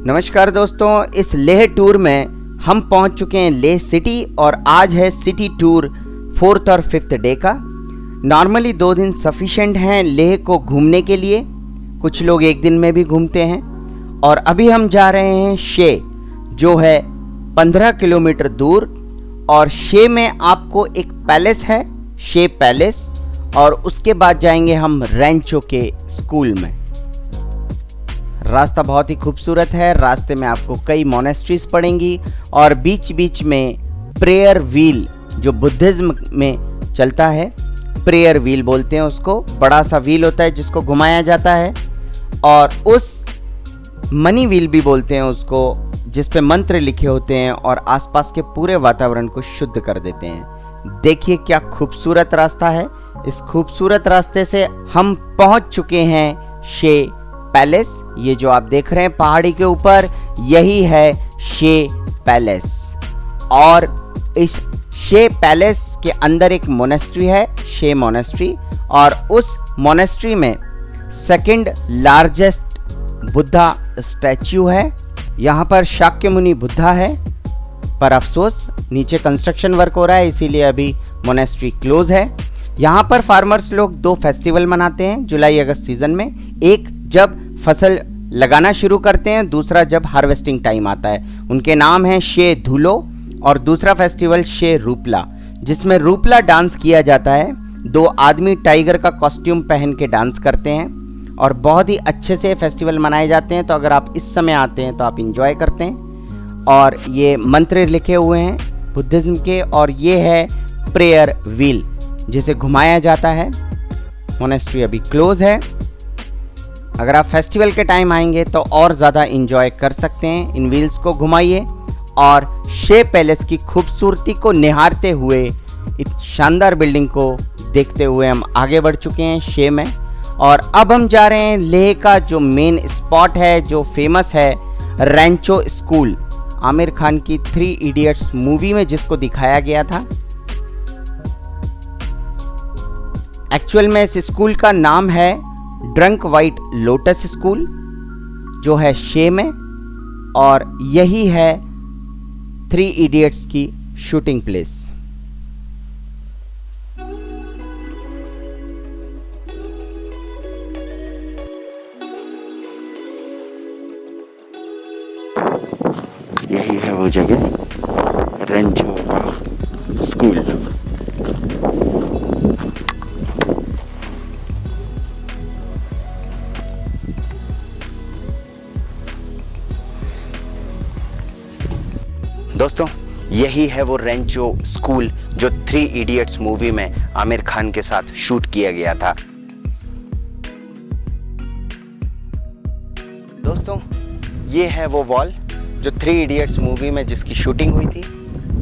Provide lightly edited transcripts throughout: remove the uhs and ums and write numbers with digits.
नमस्कार दोस्तों, इस लेह टूर में हम पहुंच चुके हैं लेह सिटी और आज है सिटी टूर 4th और 5th डे का। नॉर्मली 2 दिन सफिशिएंट हैं लेह को घूमने के लिए, कुछ लोग 1 दिन में भी घूमते हैं। और अभी हम जा रहे हैं शे, जो है 15 किलोमीटर दूर। और शे में आपको एक पैलेस है, शे पैलेस, और उसके बाद जाएंगे हम रैंचो के स्कूल में। रास्ता बहुत ही खूबसूरत है। रास्ते में आपको कई मोनेस्ट्रीज पड़ेंगी और बीच बीच में प्रेयर व्हील, जो बुद्धिज्म में चलता है, प्रेयर व्हील बोलते हैं उसको। बड़ा सा व्हील होता है जिसको घुमाया जाता है, और उस मनी व्हील भी बोलते हैं उसको, जिस पे मंत्र लिखे होते हैं और आसपास के पूरे वातावरण को शुद्ध कर देते हैं। देखिए क्या खूबसूरत रास्ता है। इस खूबसूरत रास्ते से हम पहुंच चुके हैं शे पैलेस। ये जो आप देख रहे हैं पहाड़ी के ऊपर, यही है शे पैलेस। और इस शे पैलेस के अंदर एक मोनेस्ट्री है, शे मोनेस्ट्री, और उस मोनेस्ट्री में 2nd लार्जेस्ट बुद्धा स्टैच्यू है। यहाँ पर शाक्यमुनि बुद्धा है, पर अफसोस नीचे कंस्ट्रक्शन वर्क हो रहा है, इसीलिए अभी मोनेस्ट्री क्लोज है। यहाँ पर फार्मर्स लोग 2 फेस्टिवल मनाते हैं जुलाई अगस्त सीजन में। एक जब फसल लगाना शुरू करते हैं, दूसरा जब हार्वेस्टिंग टाइम आता है। उनके नाम हैं शे धुलो, और दूसरा फेस्टिवल शे रूपला, जिसमें रूपला डांस किया जाता है। 2 आदमी टाइगर का कॉस्ट्यूम पहन के डांस करते हैं और बहुत ही अच्छे से फेस्टिवल मनाए जाते हैं। तो अगर आप इस समय आते हैं तो आप इंजॉय करते हैं। और ये मंत्र लिखे हुए हैं बुद्धिज्म के, और ये है प्रेयर व्हील जिसे घुमाया जाता है। मोनेस्ट्री अभी क्लोज है। अगर आप फेस्टिवल के टाइम आएंगे तो और ज़्यादा इंजॉय कर सकते हैं। इन व्हील्स को घुमाइए और शे पैलेस की खूबसूरती को निहारते हुए, इस शानदार बिल्डिंग को देखते हुए हम आगे बढ़ चुके हैं शे में। और अब हम जा रहे हैं लेह का जो मेन स्पॉट है, जो फेमस है, रैंचो स्कूल। आमिर खान की 3 इडियट्स मूवी में जिसको दिखाया गया था। एक्चुअल में इस स्कूल का नाम है ड्रंक वाइट लोटस स्कूल, जो है शे में, और यही है 3 इडियट्स की शूटिंग प्लेस। यही है वो जगह, रैंचो का स्कूल। दोस्तों, यही है वो रैंचो स्कूल जो 3 इडियट्स मूवी में आमिर खान के साथ शूट किया गया था। दोस्तों, ये है वो वॉल जो 3 इडियट्स मूवी में जिसकी शूटिंग हुई थी।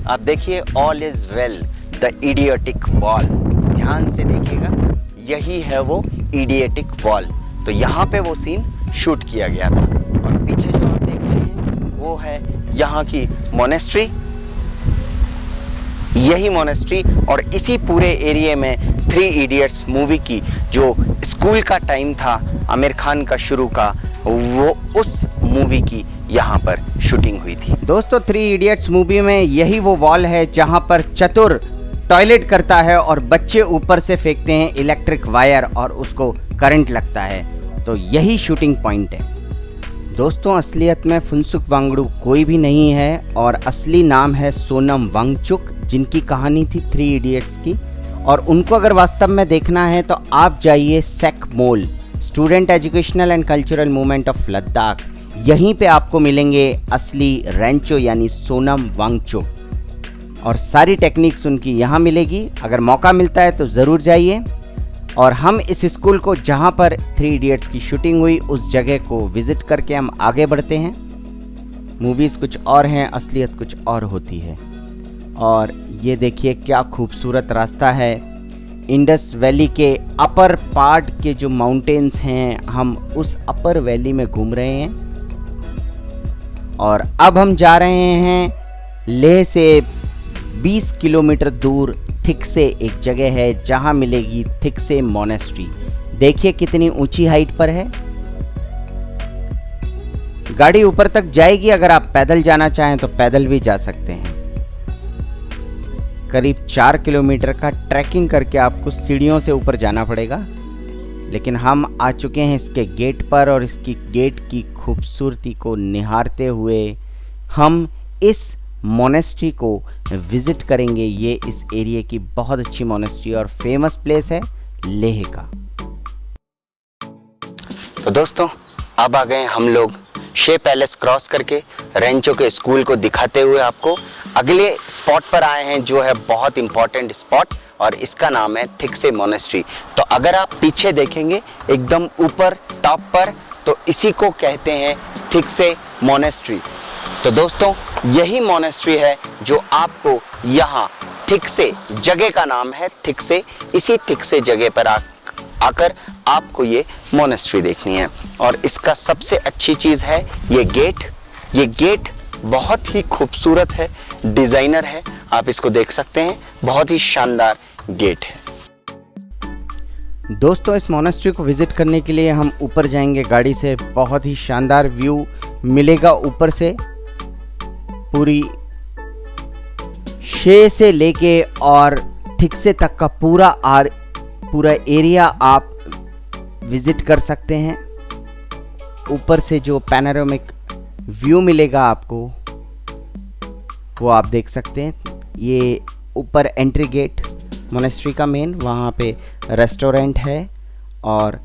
आप देखिए, all is well, the idiotic wall. ध्यान से देखिएगा, यही है वो इडियटिक वॉल। तो यहाँ पे वो सीन शूट किया गया था। और पीछे जो आप देख रहे हैं वो है यहाँ की मोनेस्ट्री। यही मोनेस्ट्री और इसी पूरे एरिया में 3 इडियट्स मूवी की जो स्कूल का टाइम था आमिर खान का शुरू का, वो उस मूवी की यहाँ पर शूटिंग हुई थी। दोस्तों, 3 इडियट्स मूवी में यही वो वॉल है जहाँ पर चतुर टॉयलेट करता है और बच्चे ऊपर से फेंकते हैं इलेक्ट्रिक वायर और उसको करंट लगता है। तो यही शूटिंग पॉइंट है। दोस्तों, असलियत में फुनसुक वांगडू कोई भी नहीं है, और असली नाम है सोनम वांगचुक, जिनकी कहानी थी 3 इडियट्स की। और उनको अगर वास्तव में देखना है तो आप जाइए SECMOL, student educational and cultural movement of Ladakh. यहीं पे आपको मिलेंगे असली रैंचो यानी सोनम वांगचुक, और सारी टेक्निक्स उनकी यहाँ मिलेगी। अगर मौका मिलता है तो ज़रूर जाइए। और हम इस स्कूल को, जहाँ पर 3 इडियट्स की शूटिंग हुई, उस जगह को विज़िट करके हम आगे बढ़ते हैं। मूवीज़ कुछ और हैं, असलियत कुछ और होती है। और ये देखिए क्या खूबसूरत रास्ता है। इंडस वैली के अपर पार्ट के जो माउंटेन्स हैं, हम उस अपर वैली में घूम रहे हैं। और अब हम जा रहे हैं लेह से 20 किलोमीटर दूर थिक्से एक जगह है जहां मिलेगी थिक्से मोनेस्ट्री। देखिए कितनी ऊंची हाइट पर है। गाड़ी ऊपर तक जाएगी। अगर आप पैदल जाना चाहें तो पैदल भी जा सकते हैं। करीब 4 किलोमीटर का ट्रैकिंग करके आपको सीढ़ियों से ऊपर जाना पड़ेगा, लेकिन हम आ चुके हैं इसके गेट पर और इसकी गेट की खूबसूरती को निहारते हुए हम इस मोनेस्ट्री को विज़िट करेंगे। ये इस एरिया की बहुत अच्छी मोनेस्ट्री और फेमस प्लेस है लेह का। तो दोस्तों, अब आ गए हम लोग शे पैलेस क्रॉस करके रेंचो के स्कूल को दिखाते हुए आपको अगले स्पॉट पर आए हैं, जो है बहुत इंपॉर्टेंट स्पॉट और इसका नाम है थिक्से मोनेस्ट्री। तो अगर आप पीछे देखेंगे एकदम ऊपर टॉप पर, तो इसी को कहते हैं थिक्से मोनेस्ट्री। तो दोस्तों, यही मोनेस्ट्री है जो आपको यहाँ थिक्से, जगह का नाम है थिक्से, इसी थिक्से जगह पर आकर आपको ये मोनेस्ट्री देखनी है। और इसका सबसे अच्छी चीज़ है ये गेट। ये गेट बहुत ही खूबसूरत है, डिज़ाइनर है, आप इसको देख सकते हैं, बहुत ही शानदार गेट है। दोस्तों, इस मोनेस्ट्री को विज़िट करने के लिए हम ऊपर जाएंगे गाड़ी से। बहुत ही शानदार व्यू मिलेगा ऊपर से, पूरी शे से लेके और थिक्से तक का पूरा एरिया आप विज़िट कर सकते हैं। ऊपर से जो पैनोरामिक व्यू मिलेगा आपको वो आप देख सकते हैं। ये ऊपर एंट्री गेट मोनेस्ट्री का मेन, वहाँ पे रेस्टोरेंट है और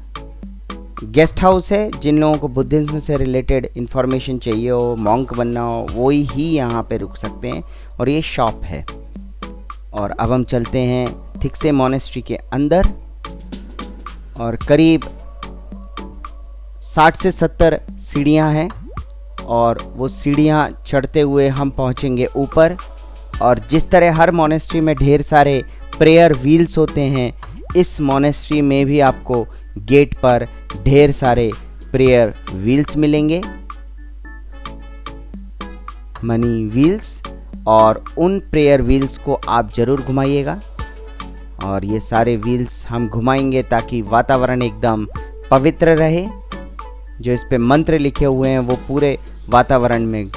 गेस्ट हाउस है। जिन लोगों को बुद्धिज्म से रिलेटेड इंफॉर्मेशन चाहिए हो, मॉन्क बनना हो, वो ही यहाँ पे रुक सकते हैं। और ये शॉप है। और अब हम चलते हैं थिक्से मोनेस्ट्री के अंदर और करीब 60 से 70 सीढ़ियाँ हैं और वो सीढ़ियाँ चढ़ते हुए हम पहुँचेंगे ऊपर। और जिस तरह हर मोनेस्ट्री में ढेर सारे प्रेयर व्हील्स होते हैं, इस मोनेस्ट्री में भी आपको गेट पर ढेर सारे प्रेयर व्हील्स मिलेंगे, मनी व्हील्स, और उन प्रेयर व्हील्स को आप ज़रूर घुमाइएगा। और ये सारे व्हील्स हम घुमाएंगे ताकि वातावरण एकदम पवित्र रहे। जो इस पे मंत्र लिखे हुए हैं वो पूरे वातावरण में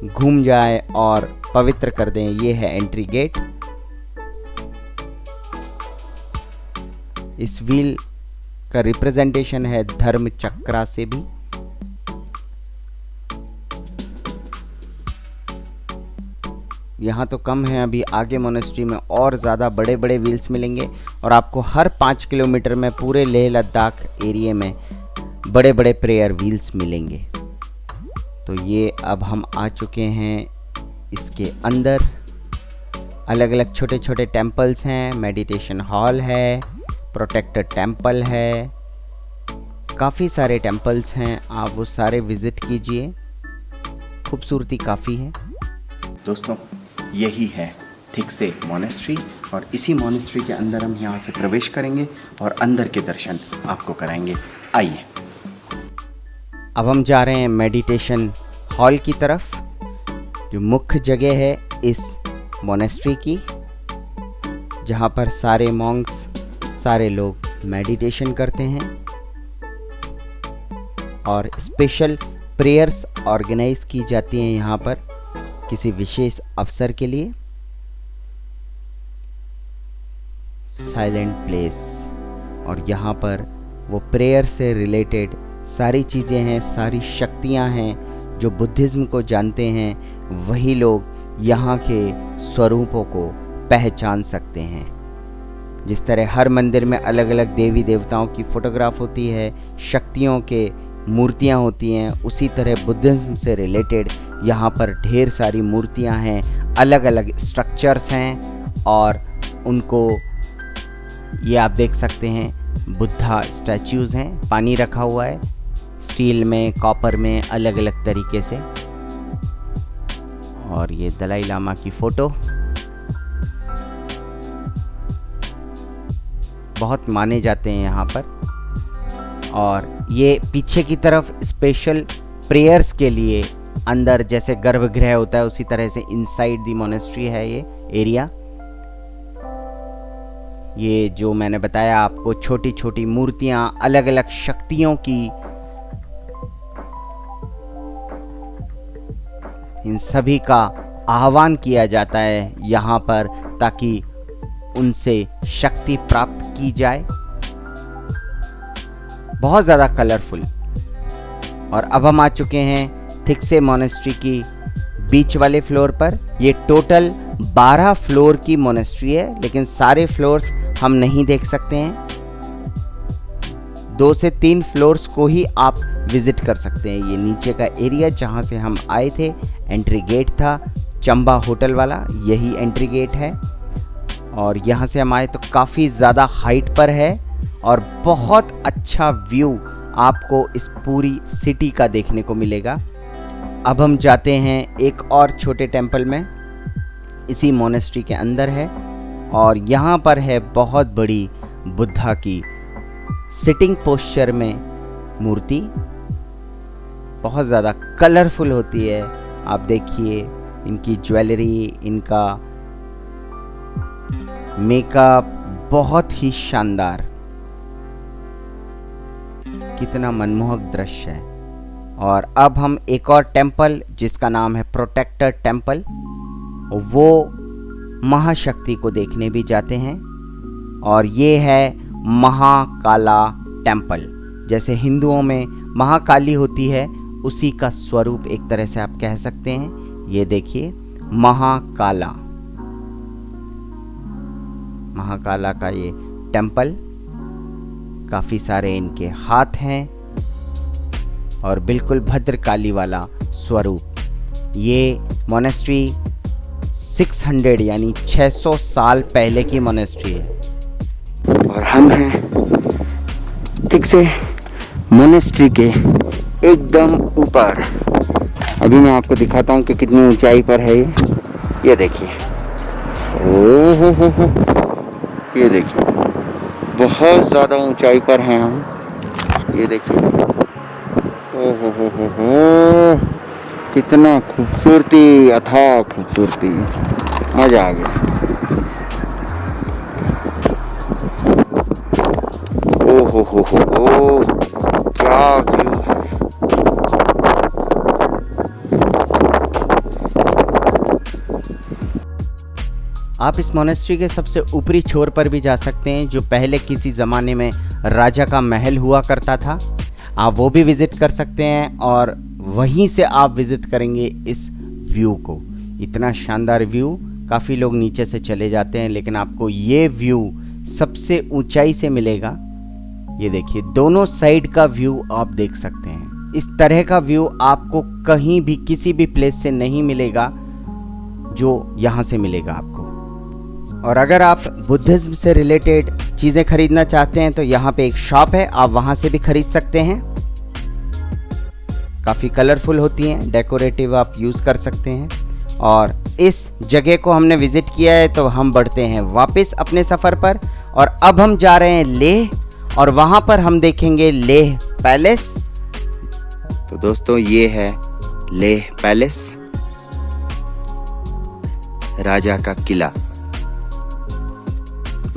घूम जाए और पवित्र कर दें। ये है एंट्री गेट। इस व्हील का रिप्रेजेंटेशन है धर्म चक्रा से भी। यहाँ तो कम है, अभी आगे मोनेस्ट्री में और ज़्यादा बड़े बड़े व्हील्स मिलेंगे और आपको हर 5 किलोमीटर में पूरे लेह लद्दाख एरिया में बड़े बड़े प्रेयर व्हील्स मिलेंगे। तो ये अब हम आ चुके हैं इसके अंदर। अलग अलग छोटे छोटे टेम्पल्स हैं, मेडिटेशन हॉल है, प्रोटेक्टेड टेम्पल है, काफ़ी सारे टेम्पल्स हैं। आप वो सारे विज़िट कीजिए, खूबसूरती काफ़ी है। दोस्तों, यही है थिक्से मोनेस्ट्री और इसी मोनेस्ट्री के अंदर हम यहाँ से प्रवेश करेंगे और अंदर के दर्शन आपको कराएंगे। आइए, अब हम जा रहे हैं मेडिटेशन हॉल की तरफ, जो मुख्य जगह है इस मोनेस्ट्री की, जहाँ पर सारे मॉन्क्स, सारे लोग मेडिटेशन करते हैं और स्पेशल प्रेयर्स ऑर्गेनाइज की जाती हैं यहाँ पर किसी विशेष अवसर के लिए। साइलेंट प्लेस, और यहाँ पर वो प्रेयर से रिलेटेड सारी चीज़ें हैं, सारी शक्तियाँ हैं। जो बुद्धिज़्म को जानते हैं वही लोग यहाँ के स्वरूपों को पहचान सकते हैं। जिस तरह हर मंदिर में अलग अलग देवी देवताओं की फ़ोटोग्राफ होती है, शक्तियों के मूर्तियाँ होती हैं, उसी तरह बुद्धिज़्म से रिलेटेड यहाँ पर ढेर सारी मूर्तियाँ हैं, अलग अलग स्ट्रक्चर्स हैं। और उनको ये आप देख सकते हैं, बुद्धा स्टैच्यूज़ हैं, पानी रखा हुआ है स्टील में, कॉपर में, अलग अलग तरीके से। और ये दलाई लामा की फ़ोटो बहुत माने जाते हैं यहाँ पर। और ये पीछे की तरफ स्पेशल प्रेयर्स के लिए अंदर जैसे गर्भगृह होता है उसी तरह से इनसाइड दी मोनेस्ट्री है ये एरिया। ये जो मैंने बताया आपको, छोटी छोटी मूर्तियाँ अलग अलग शक्तियों की इन सभी का आह्वान किया जाता है यहाँ पर, ताकि उनसे शक्ति प्राप्त की जाए। बहुत ज़्यादा कलरफुल। और अब हम आ चुके हैं थिक्से मोनेस्ट्री की बीच वाले फ्लोर पर। ये टोटल 12 फ्लोर की मोनेस्ट्री है, लेकिन सारे फ्लोर्स हम नहीं देख सकते हैं। 2 से 3 फ्लोर्स को ही आप विजिट कर सकते हैं। ये नीचे का एरिया जहाँ से हम आए थे, एंट्री गेट था चंबा होटल वाला, यही एंट्री गेट है। और यहाँ से हम आए तो काफ़ी ज़्यादा हाइट पर है और बहुत अच्छा व्यू आपको इस पूरी सिटी का देखने को मिलेगा। अब हम जाते हैं एक और छोटे टेंपल में, इसी मोनेस्ट्री के अंदर है, और यहाँ पर है बहुत बड़ी बुद्धा की सिटिंग पोस्चर में मूर्ति। बहुत ज़्यादा कलरफुल होती है। आप देखिए इनकी ज्वेलरी, इनका मेकअप बहुत ही शानदार। कितना मनमोहक दृश्य है। और अब हम एक और टेंपल जिसका नाम है प्रोटेक्टर टेंपल, वो महाशक्ति को देखने भी जाते हैं। और ये है महाकाला टेंपल। जैसे हिंदुओं में महाकाली होती है, उसी का स्वरूप एक तरह से आप कह सकते हैं। ये देखिए महाकाला, महाकाला का ये टेंपल। काफ़ी सारे इनके हाथ हैं और बिल्कुल भद्रकाली वाला स्वरूप। ये मोनेस्ट्री 600 यानी 600 साल पहले की मोनेस्ट्री है। और हम हैं थिक्से मोनेस्ट्री के एकदम ऊपर। अभी मैं आपको दिखाता हूँ कि कितनी ऊंचाई पर है ये देखिए। ओह हो, ये देखिए बहुत ज़्यादा ऊंचाई पर हैं हम। ये देखिए ओह हो, कितना खूबसूरती, अथाह खूबसूरती, मज़ा आ गया। ओह हो, क्या व्यू है। आप इस मोनेस्ट्री के सबसे ऊपरी छोर पर भी जा सकते हैं, जो पहले किसी ज़माने में राजा का महल हुआ करता था। आप वो भी विज़िट कर सकते हैं और वहीं से आप विज़िट करेंगे इस व्यू को। इतना शानदार व्यू। काफ़ी लोग नीचे से चले जाते हैं, लेकिन आपको ये व्यू सबसे ऊंचाई से मिलेगा। ये देखिए दोनों साइड का व्यू आप देख सकते हैं। इस तरह का व्यू आपको कहीं भी किसी भी प्लेस से नहीं मिलेगा जो यहाँ से मिलेगा आपको। और अगर आप बुद्धिज्म से रिलेटेड चीज़ें खरीदना चाहते हैं तो यहाँ पे एक शॉप है, आप वहाँ से भी खरीद सकते हैं। काफ़ी कलरफुल होती हैं, डेकोरेटिव आप यूज़ कर सकते हैं। और इस जगह को हमने विज़िट किया है, तो हम बढ़ते हैं वापस अपने सफ़र पर। और अब हम जा रहे हैं लेह, और वहाँ पर हम देखेंगे लेह पैलेस। तो दोस्तों ये है लेह पैलेस, राजा का किला।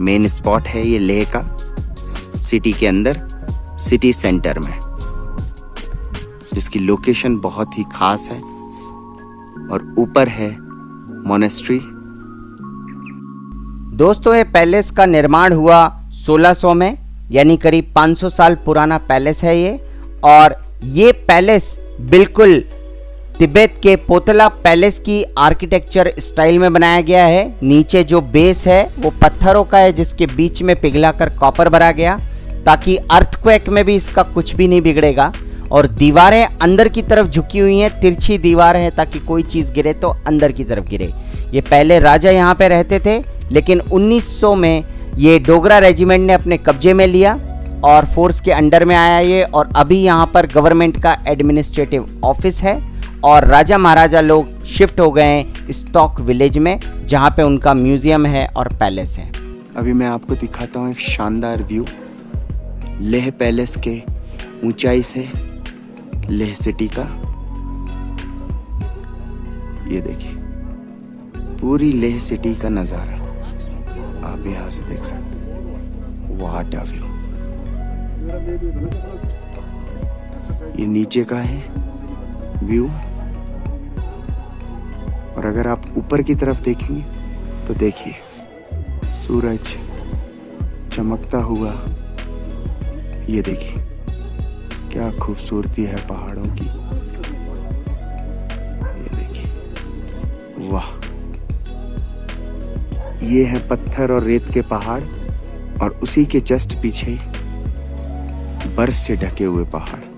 मेन स्पॉट है ये लेह का, सिटी के अंदर, सिटी सेंटर में, जिसकी लोकेशन बहुत ही खास है। और ऊपर है मोनेस्ट्री। दोस्तों ये पैलेस का निर्माण हुआ 1600 में, यानी करीब 500 साल पुराना पैलेस है ये। और ये पैलेस बिल्कुल तिब्बत के पोतला पैलेस की आर्किटेक्चर स्टाइल में बनाया गया है। नीचे जो बेस है वो पत्थरों का है, जिसके बीच में पिघलाकर कॉपर भरा गया, ताकि अर्थक्वेक में भी इसका कुछ भी नहीं बिगड़ेगा। और दीवारें अंदर की तरफ झुकी हुई हैं, तिरछी दीवार है, ताकि कोई चीज़ गिरे तो अंदर की तरफ गिरे। ये पहले राजा यहाँ पे रहते थे, लेकिन 1900 में ये डोगरा रेजिमेंट ने अपने कब्जे में लिया और फोर्स के अंडर में आया ये। और अभी यहाँ पर गवर्नमेंट का एडमिनिस्ट्रेटिव ऑफिस है। और राजा महाराजा लोग शिफ्ट हो गए हैं स्टॉक विलेज में, जहाँ पे उनका म्यूजियम है और पैलेस है। अभी मैं आपको दिखाता हूँ एक शानदार व्यू लेह पैलेस के ऊंचाई से, लेह सिटी का। ये देखिए पूरी लेह सिटी का नज़ारा आप यहाँ से देख सकते हैं। What a view. ये नीचे का है व्यू। और अगर आप ऊपर की तरफ देखेंगे तो देखिए सूरज चमकता हुआ, ये देखिए क्या खूबसूरती है पहाड़ों की। ये देखिए, वाह, ये है पत्थर और रेत के पहाड़ और उसी के जस्ट पीछे बर्फ से ढके हुए पहाड़।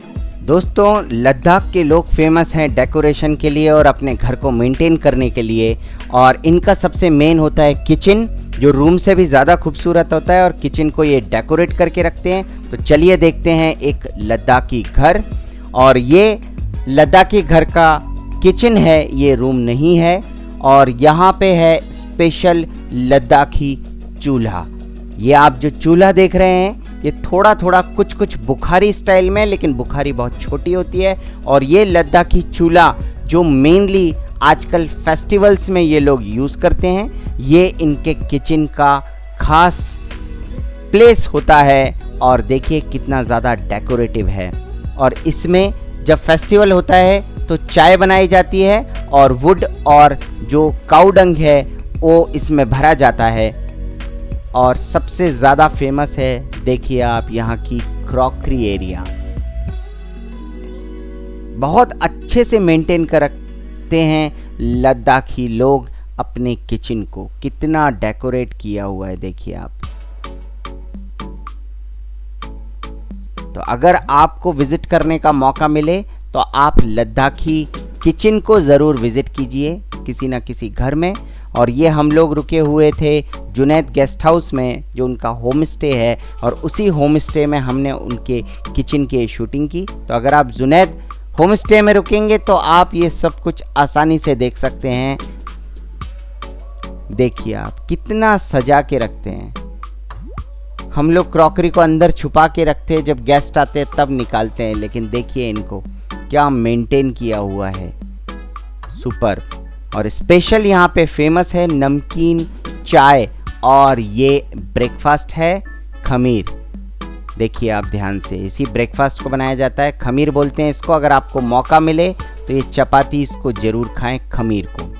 दोस्तों, लद्दाख के लोग फेमस हैं डेकोरेशन के लिए और अपने घर को मेंटेन करने के लिए, और इनका सबसे मेन होता है किचन, जो रूम से भी ज़्यादा खूबसूरत होता है और किचन को ये डेकोरेट करके रखते हैं। तो चलिए देखते हैं एक लद्दाखी घर, और ये लद्दाखी घर का किचन है, ये रूम नहीं है। और यहाँ पे है स्पेशल लद्दाखी चूल्हा। ये आप जो चूल्हा देख रहे हैं ये थोड़ा थोड़ा कुछ कुछ बुखारी स्टाइल में, लेकिन बुखारी बहुत छोटी होती है। और ये लद्दाखी चूल्हा जो मेनली आजकल फेस्टिवल्स में ये लोग यूज़ करते हैं, ये इनके किचन का खास प्लेस होता है। और देखिए कितना ज़्यादा डेकोरेटिव है। और इसमें जब फेस्टिवल होता है तो चाय बनाई जाती है और वुड और जो काऊ डंग है वो इसमें भरा जाता है। और सबसे ज़्यादा फेमस है, देखिए आप, यहाँ की क्रॉकरी एरिया। बहुत अच्छे से मेंटेन कर रखते हैं लद्दाखी लोग अपने किचन को, कितना डेकोरेट किया हुआ है देखिए आप। तो अगर आपको विजिट करने का मौका मिले तो आप लद्दाखी किचन को ज़रूर विजिट कीजिए किसी ना किसी घर में। और ये हम लोग रुके हुए थे जुनैद गेस्ट हाउस में, जो उनका होम स्टे है, और उसी होम स्टे में हमने उनके किचन की शूटिंग की। तो अगर आप जुनैद होम स्टे में रुकेंगे तो आप ये सब कुछ आसानी से देख सकते हैं। देखिए आप कितना सजा के रखते हैं। हम लोग क्रॉकरी को अंदर छुपा के रखते हैं, जब गेस्ट आते हैं तब निकालते हैं, लेकिन देखिए इनको क्या मेंटेन किया हुआ है, सुपर। और स्पेशल यहाँ पे फेमस है नमकीन चाय, और ये ब्रेकफास्ट है खमीर। देखिए आप ध्यान से, इसी ब्रेकफास्ट को बनाया जाता है, खमीर बोलते हैं इसको। अगर आपको मौका मिले तो ये चपाती इसको ज़रूर खाएं, खमीर को।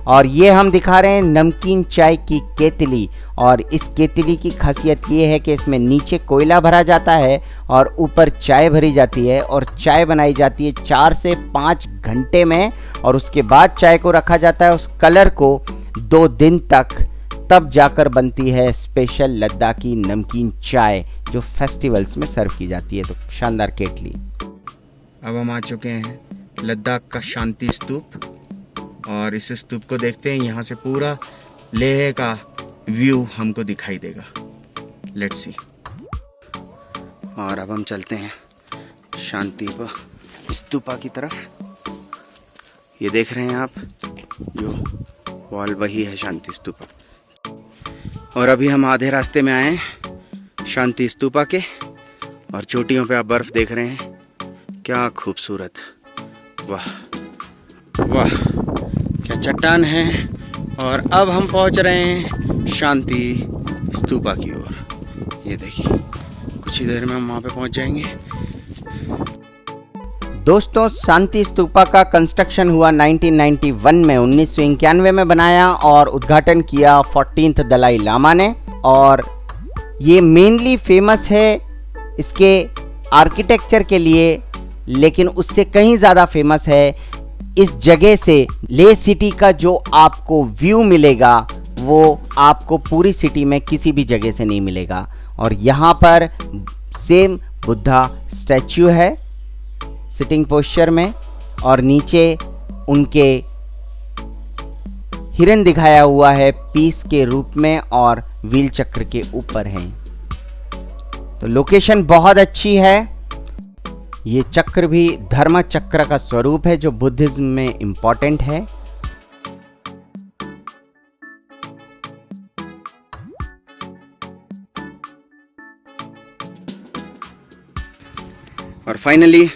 और ये हम दिखा रहे हैं नमकीन चाय की केतली। और इस केतली की खासियत ये है कि इसमें नीचे कोयला भरा जाता है और ऊपर चाय भरी जाती है, और चाय बनाई जाती है 4 से 5 घंटे में। और उसके बाद चाय को रखा जाता है उस कलर को 2 दिन तक, तब जाकर बनती है स्पेशल लद्दाखी नमकीन चाय, जो फेस्टिवल्स में सर्व की जाती है। तो शानदार केतली। अब हम आ चुके हैं लद्दाख का शांति स्तूप, और इस स्तूप को देखते हैं, यहाँ से पूरा लेह का व्यू हमको दिखाई देगा। Let's see. और अब हम चलते हैं शांति स्तूपा की तरफ। ये देख रहे हैं आप, जो वॉल वही है शांति स्तूपा। और अभी हम आधे रास्ते में आए हैं शांति स्तूपा के, और चोटियों पे आप बर्फ देख रहे हैं, क्या खूबसूरत, वाह वाह, क्या चट्टान है। और अब हम पहुंच रहे हैं शांति स्तूपा की ओर। ये देखिए, कुछ ही देर में हम वहां पे पहुंच जाएंगे। दोस्तों, शांति स्तूपा का कंस्ट्रक्शन हुआ 1991 में, 1991 में बनाया, और उद्घाटन किया 14th दलाई लामा ने। और ये मेनली फेमस है इसके आर्किटेक्चर के लिए, लेकिन उससे कहीं ज़्यादा फेमस है इस जगह से लेह सिटी का जो आपको व्यू मिलेगा वो आपको पूरी सिटी में किसी भी जगह से नहीं मिलेगा। और यहाँ पर सेम बुद्धा स्टैच्यू है सिटिंग पोस्चर में, और नीचे उनके हिरन दिखाया हुआ है पीस के रूप में, और व्हील चक्र के ऊपर है। तो लोकेशन बहुत अच्छी है। ये चक्र भी धर्म चक्र का स्वरूप है, जो बुद्धिज्म में इंपॉर्टेंट है। और फाइनली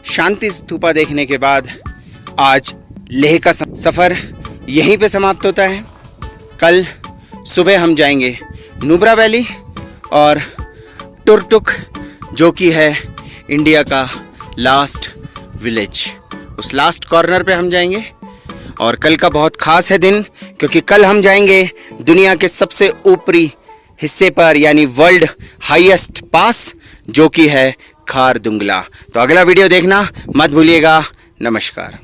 शांति स्तूपा देखने के बाद आज लेह का सफ़र यहीं पे समाप्त होता है। कल सुबह हम जाएंगे नुब्रा वैली और टुरटुक, जो कि है इंडिया का लास्ट विलेज। उस लास्ट कॉर्नर पे हम जाएंगे और कल का बहुत खास है दिन, क्योंकि कल हम जाएंगे दुनिया के सबसे ऊपरी हिस्से पर, यानी वर्ल्ड हाईएस्ट पास, जो कि है खारदुंगला। तो अगला वीडियो देखना मत भूलिएगा। नमस्कार।